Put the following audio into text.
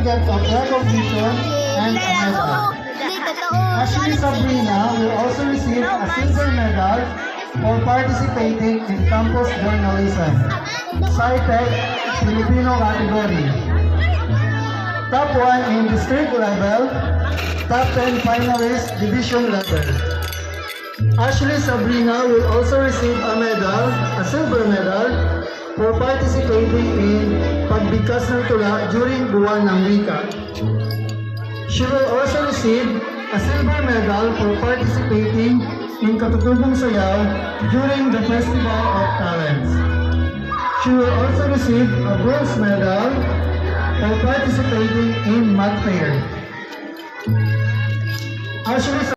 certificate of recognition and a medal. Ashley Sabrina will also receive a silver medal for participating in campus journalism, SciTech Filipino category. Top 1 in district level, top 10 finalist division level. Ashley Sabrina will also receive a medal, a silver medal, for participating in Pagbigkas ng Tula during Buwan ng Wika. She will also receive a silver medal for participating in Katutubong Sayaw during the Festival of Talents. She will also receive a bronze medal for participating in Math Fair. Ashley